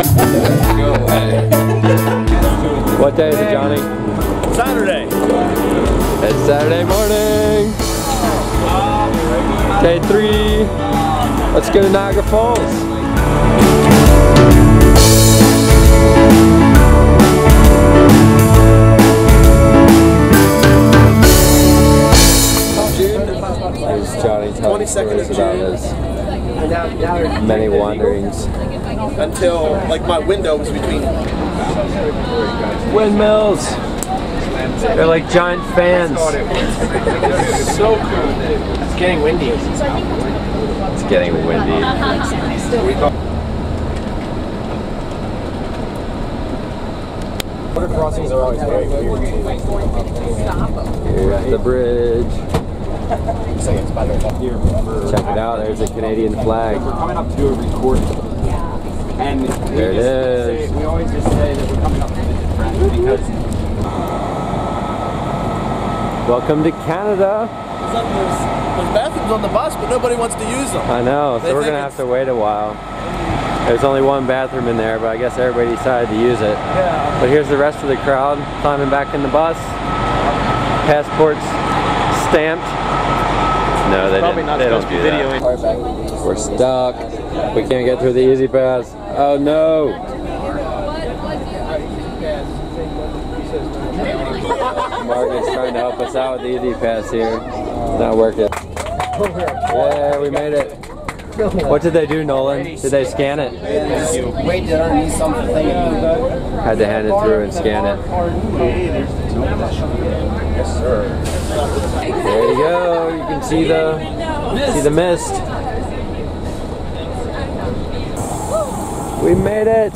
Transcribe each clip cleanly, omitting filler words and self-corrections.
Go away. What day is it, Johnny? Saturday. It's Saturday morning. Day 3. Let's go to Niagara Falls. Here's Johnny telling stories about his many wanderings. Until like my window was between Windmills. They're like giant fans. so cool. It's getting windy. It's getting windy. Water crossings are always very weird. Here's the bridge. Check it out, there's a Canadian flag. We're coming up to a recording. And there it is. We always just say that we're coming up to visit friends because welcome to Canada. There's bathrooms on the bus, but nobody wants to use them. I know, so we're gonna have to wait a while. There's only one bathroom in there, but I guess everybody decided to use it. Yeah. But here's the rest of the crowd climbing back in the bus. Passports stamped. No, they don't do that. We're stuck. We can't get through the Easy Pass. Oh no! Mark is trying to help us out with the Easy Pass here. It's not working. Yeah, we made it. What did they do, Nolan? Did they scan it? Wait underneath something. Had to hand it through and scan it. Yes, sir. There you go. You can see the mist. We made it.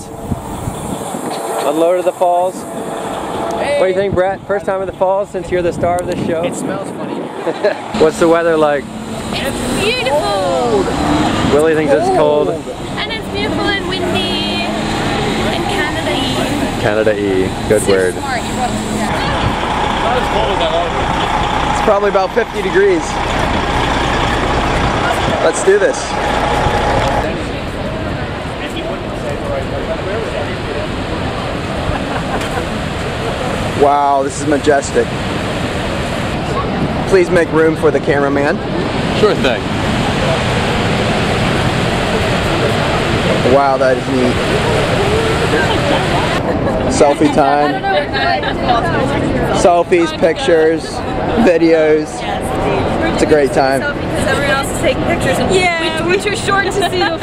Unloaded the falls. What do you think, Brett? First time at the falls since you're the star of this show? It smells funny. What's the weather like? It's beautiful. Willie thinks it's cold. And it's beautiful and windy. And Canada-y. Canada-y. Good word. Smart. You wrote it down. Not as cold as I love it. It's probably about 50 degrees. Let's do this. Wow, this is majestic. Please make room for the cameraman. Sure thing. Wow, that is neat. Selfie time. Selfies, pictures, videos. It's a great time. Because everyone else is taking pictures and we're too short to see the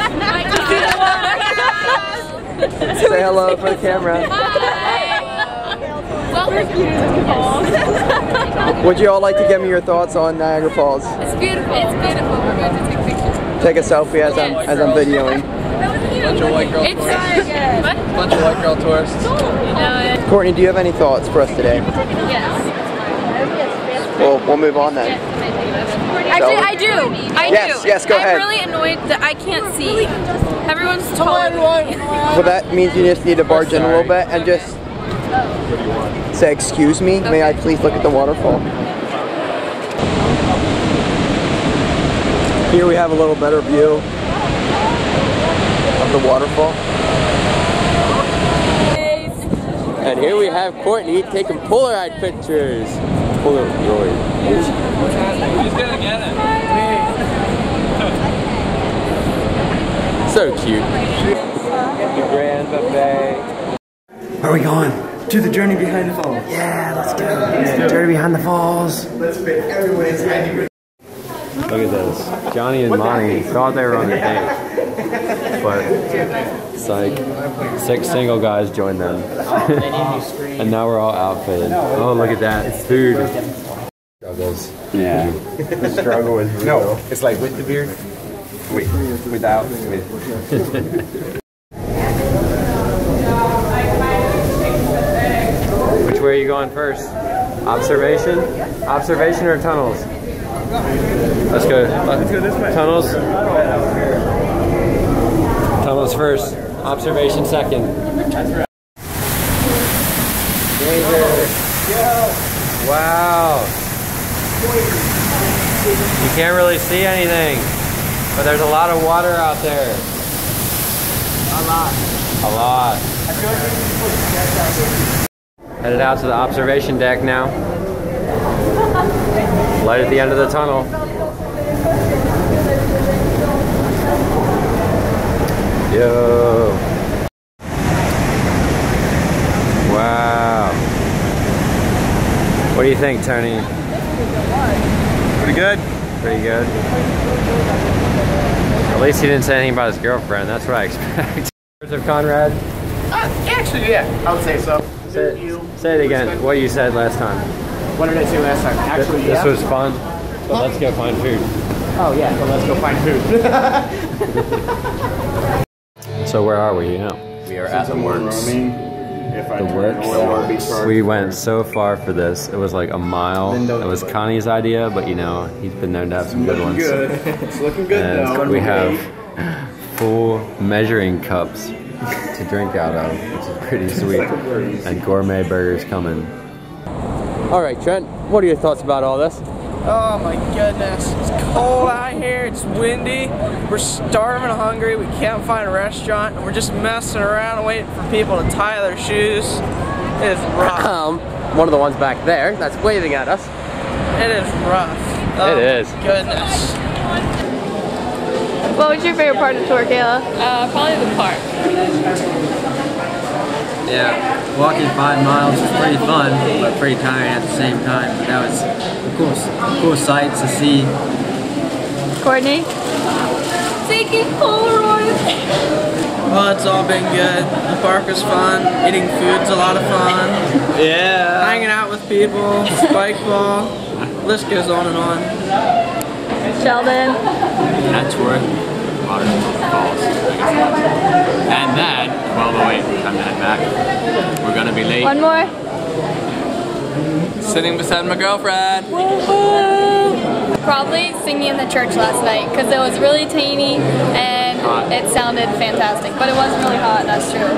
Say hello for the camera. Would you all like to give me your thoughts on Niagara Falls? It's beautiful. It's beautiful. We're going to take pictures. Take a selfie as I'm videoing. Bunch of white girl It's tourists. so good. What? Bunch of white girl tourists. You know it. Courtney, do you have any thoughts for us today? Yes. Well, we'll move on then. Actually, I do. Yes, go ahead. I'm really annoyed that I can't see. Everyone's taller than me. Well, that means you just need to barge in a little bit and just say, excuse me, may I please look at the waterfall? Here we have a little better view of the waterfall. And here we have Courtney taking Polaroid pictures. Polaroid. who's gonna get it? So cute. The Grand Buffet. Where are we going? To the Journey Behind the Falls. Yeah, let's go. Journey Behind the Falls. Let's fit everyone inside. Look at this. Johnny and Monty thought they were on a date, but it's like 6 single guys joined them. And now we're all outfitted. Oh, look at that. It's food. Struggles. Yeah. The struggle is real. No, it's like with the beard. Wait, without, with. Which way are you going first? Observation? Observation or tunnels? Let's go. Let's go this way. Tunnels. Tunnels first. Observation second. Danger. Wow. You can't really see anything, but there's a lot of water out there. A lot. A lot. Headed out to the observation deck now. Light at the end of the tunnel. Yo. Wow. What do you think, Tony? Pretty good. Pretty good. At least he didn't say anything about his girlfriend. That's what I expect. Words of Conrad? Actually, yeah, I would say so. Say it again. What you said last time. What did I say last time? Actually, This was fun. So let's go find food. Oh yeah, so let's go find food. So where are we now? We are at the Works. The Works. We went so far for this. It was like a mile. It was Connie's idea, but you know, he's been known to have some good ones. It's looking good And though. we have full measuring cups to drink out of, which is pretty sweet. And gourmet burgers coming. All right, Trent, what are your thoughts about all this? Oh my goodness, it's cold out here, it's windy, we're starving and hungry, we can't find a restaurant, and we're just messing around and waiting for people to tie their shoes. It is rough. One of the ones back there that's waving at us. It is rough. Oh, It is. Goodness. What was your favorite part of the tour, Kayla? Probably the park. Yeah, walking 5 miles was pretty fun, but pretty tiring at the same time. But that was a cool sight to see. Courtney? Taking Polaroids. Well, it's all been good. The park was fun, eating food's a lot of fun. Yeah. Hanging out with people, spike ball, list goes on and on. Sheldon? That's worth Waterfall Falls. And then, well, wait, I'm heading back. We're gonna be late. One more? Sitting beside my girlfriend. Probably singing in the church last night because it was really teeny and it sounded fantastic, but it wasn't really hot, that's true.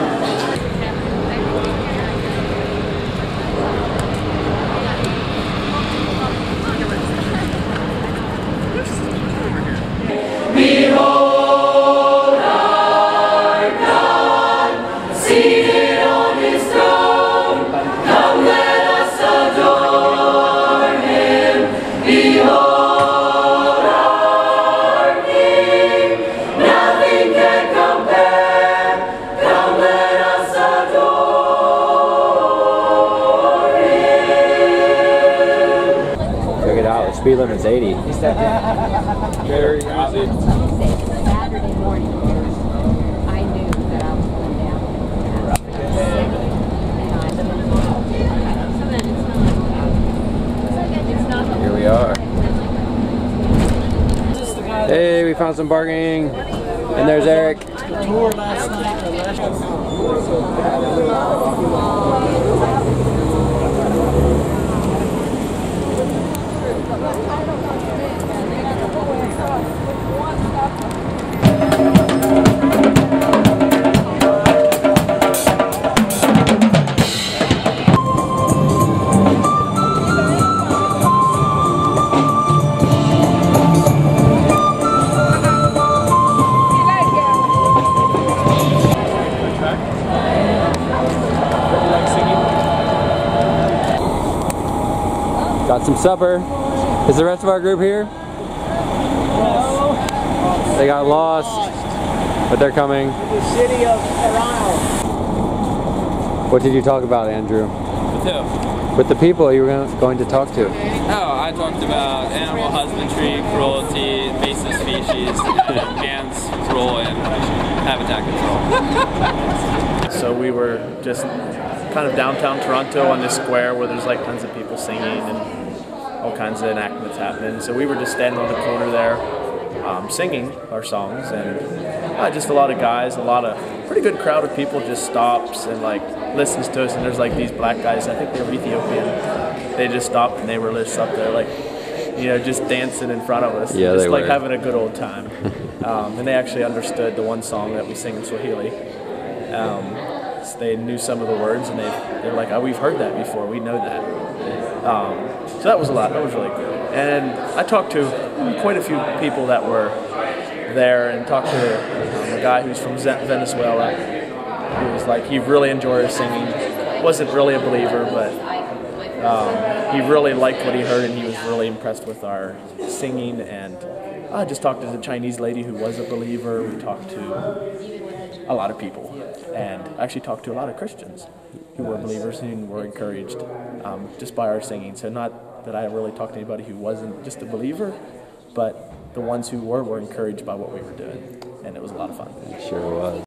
Behold our God, seated on his throne. Come let us adore him. Behold our King, nothing can compare. Come let us adore him. Check it out, the speed limit's 80. Very easy. Saturday morning, I knew that I was going down. Here we are. Hey, we found some parking. And there's Eric. Tour last night. Got some supper. Is the rest of our group here? They got lost, but they're coming. The city of Toronto. What did you talk about, Andrew? With who? With the people you were going to talk to. Oh, I talked about animal husbandry, cruelty, invasive species, and man's role in habitat control. So we were just kind of downtown Toronto on this square where there's like tons of people singing and all kinds of enactments happening. So we were just standing on the corner there singing our songs, and just a lot of guys, pretty good crowd of people just stops and like listens to us, and there's like these black guys, I think they were Ethiopian, they just stopped and they were just up there like, you know, just dancing in front of us, Yeah, just they like were. having a good old time. And they actually understood the one song that we sing in Swahili. So they knew some of the words, and they're like, oh, we've heard that before, we know that. So that was a lot, that was really good. And I talked to quite a few people that were there, and talked to a guy who's from Venezuela, He was like, he really enjoyed our singing. Wasn't really a believer, but he really liked what he heard, and he was really impressed with our singing. And I just talked to the Chinese lady who was a believer. We talked to a lot of people, and actually talked to a lot of Christians who were believers and were encouraged just by our singing. So not that I really talked to anybody who wasn't just a believer, but the ones who were encouraged by what we were doing, and it was a lot of fun. It sure was.